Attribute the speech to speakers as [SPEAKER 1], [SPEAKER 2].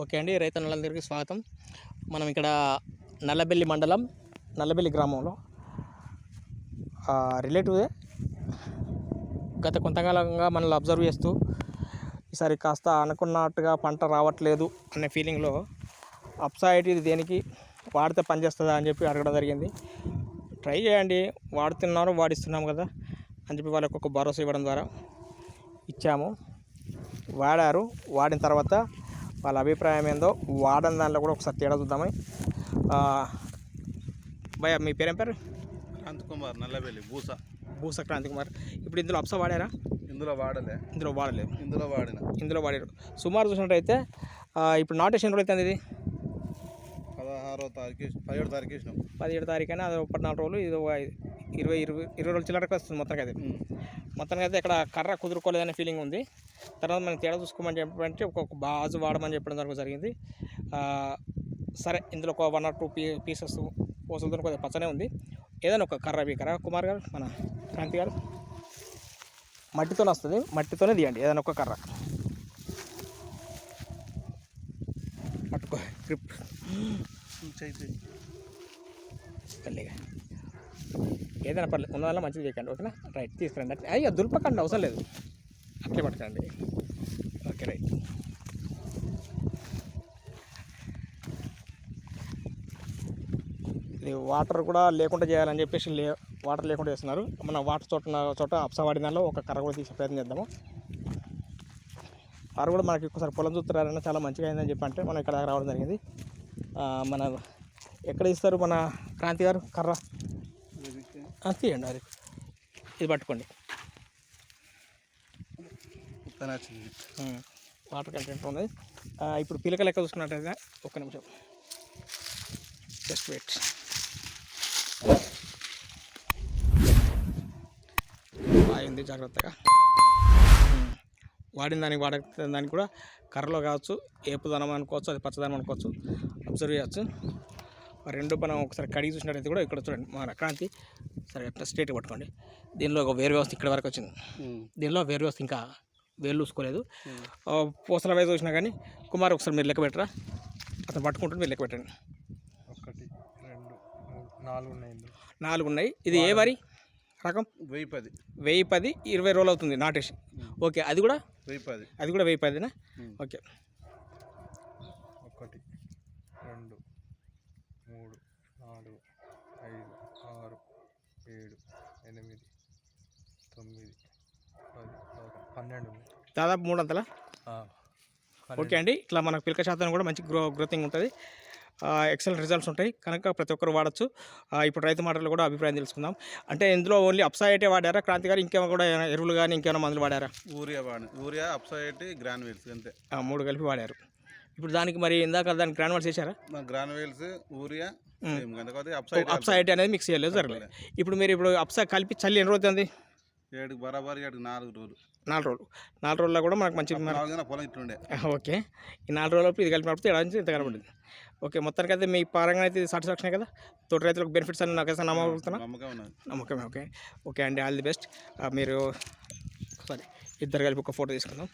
[SPEAKER 1] Okay అండి, రైతన్నలందరికీ స్వాగతం. మనం ఇక్కడ నల్లబెల్లి మండలం నల్లబెల్లి గ్రామంలో రిలేటివ్దే గత కొంతకాలంగా మనల్ని అబ్జర్వ్ చేస్తూ ఈసారి కాస్త అనుకున్నట్టుగా పంట రావట్లేదు అనే ఫీలింగ్లో అప్సైడ్ ఇది దేనికి వాడితే పనిచేస్తుందా అని చెప్పి అడగడం జరిగింది. ట్రై చేయండి, వాడుతున్నారు వాడిస్తున్నాము కదా అని చెప్పి వాళ్ళకి ఒక భరోసా ఇవ్వడం ద్వారా ఇచ్చాము. వాడారు, వాడిన తర్వాత వాళ్ళ అభిప్రాయం ఏందో వాడని దాంట్లో కూడా ఒకసారి తేడా చూద్దామని. భయ్యా, మీ పేరేం పేరు?
[SPEAKER 2] క్రాంతి కుమార్, నల్లబెల్లి
[SPEAKER 1] భూస క్రాంతి కుమార్. ఇప్పుడు ఇందులో అప్సా వాడారా?
[SPEAKER 2] ఇందులో వాడలేదు.
[SPEAKER 1] ఇందులో వాడారు. సుమారు చూసినట్టయితే ఇప్పుడు నాటేషన్ ఎన్ని రోజులు అవుతుంది? ఇది
[SPEAKER 2] 17 తారీఖు వేసినాం.
[SPEAKER 1] 17 తారీఖు అయినా అది 14 రోజులు, ఇది 20 రోజుల చిల్లరకు వస్తుంది మొత్తానికి. అది మొత్తానికి అయితే ఇక్కడ కర్ర కుదురుకోలేదనే ఫీలింగ్ ఉంది. తర్వాత మనం తేడా చూసుకోమని చెప్పంటే ఒక్కొక్క బాజు వాడమని చెప్పడం జరిగింది. సరే, ఇందులో ఒక 1 or 2 పీసెస్ పోసలతో కొద్దిగా పచ్చనే ఉంది. ఏదైనా ఒక కర్ర బీకరా కుమార్ గారు, మన క్రాంతి గారు, మట్టితోనే వస్తుంది, మట్టితోనే తీయండి ఏదైనా ఒక కర్ర. పట్టుకో, గ్రిప్ పెళ్ళిగా ఏదైనా పర్లేదు, ఉన్నదాల్లో మంచిది చేయకండి. ఓకేనా? రైట్, తీసుకురండి. అయ్యో, దులపకండి, అవసరం లేదు, అట్లే పట్టుకోండి. Okay, right. ఇది వాటర్ కూడా లేకుండా చేయాలని చెప్పేసి వాటర్ లేకుండా చేస్తున్నారు. మన వాటర్ చోట అప్సా వాడిన దానిలో ఒక కర్ర కూడా తీసే ప్రయత్నం చేద్దాము. వారు కూడా మనకి ఒకసారి పొలం చూస్తున్నారన్న చాలా మంచిగా అయిందని చెప్పి అంటే మనం ఇక్కడ రావడం జరిగింది. మన ఎక్కడ ఇస్తారు మన క్రాంతి గారు కర్ర? తీయండి, అది ఇది పట్టుకోండి. వాటర్ కంటెంట్ ఉంది. ఇప్పుడు పిలక లెక్క చూసుకున్నట్టయితే ఒక్క నిమిషం, జస్ట్ వెయిట్. బాగుంది, జాగ్రత్తగా వాడిన దానికి కూడా కర్రలో కావచ్చు, ఏపుదనం అనుకోవచ్చు, అది పచ్చదనం అనుకోవచ్చు, అబ్జర్వ్ చేయవచ్చు. రెండు మనం ఒకసారి కడిగి చూసినట్టయితే కూడా ఇక్కడ చూడండి మన క్రాంతి. సరే, అట్లా స్ట్రేట్గా పట్టుకోండి. దీనిలో ఒక వేరు వ్యవస్థ ఇక్కడ వరకు వచ్చింది. దీనిలో వేరు వ్యవస్థ ఇంకా వేలు చూసుకోలేదు. పూసల వైపు చూసినా కానీ కుమార్ ఒకసారి మీరు లెక్క పెట్టరా, అతను పట్టుకుంటుంది, మీరు లెక్క పెట్టండి.
[SPEAKER 2] 1 2 3
[SPEAKER 1] 4 ఉన్నాయి. ఇది ఏ వరి రకం? 1010 20 రోజులు అవుతుంది నాటేసి. ఓకే, అది కూడా 1010. ఓకే,
[SPEAKER 2] 1 2 3 4 5 6 7 8 9 10 11
[SPEAKER 1] దాదాపు 300. ఓకే అండి, ఇట్లా మనకు పిలక శాతం కూడా మంచి గ్రోతింగ్ ఉంటుంది, ఎక్సలెంట్ రిజల్ట్స్ ఉంటాయి. కనుక ప్రతి ఒక్కరు వాడచ్చు. ఇప్పుడు రైతు మాటలు కూడా అభిప్రాయం తెలుసుకుందాం. అంటే ఇందులో ఓన్లీ అప్సైటే వాడారా క్రాంతి గారు? ఇంకేమో కూడా ఎరువులు కానీ ఇంకేమైనా మందులు వాడారా?
[SPEAKER 2] ఊరియా అప్సైట్ గ్రాన్యువల్స్ అంతే,
[SPEAKER 1] 3 కలిపి వాడారు. ఇప్పుడు దానికి మరి ఇందాక దానికి గ్రాన్యువల్స్ చేశారా?
[SPEAKER 2] గ్రాన్యువల్స్, ఊరియా,
[SPEAKER 1] అప్సైట్ అనేది మిక్స్ చేయలేదు, జరగలేదు. ఇప్పుడు మీరు అప్సా కలిపి చల్లి ఎన్ని రోజులు ఉంది?
[SPEAKER 2] 7 బరాబర్ 4 రోజులు.
[SPEAKER 1] 4 రోజుల్లో కూడా మనకు మంచి
[SPEAKER 2] పొలం ఇట్లుండే.
[SPEAKER 1] ఓకే, ఈ 4 రోజులప్పుడు ఇది కలిపినప్పుడు ఏడాది ఇంత కనబడింది. ఓకే, మొత్తానికి అయితే మీ పరంగా అయితే ఇది సాటిస్ఫాక్షనే కదా? తోటి రైతులకు బెనిఫిట్స్ అని నాకు అయితే నమ్మకమే. ఓకే అండి, ఆల్ ది బెస్ట్. మీరు సరే, ఇద్దరు కలిపి ఒక ఫోటో తీసుకుందాం.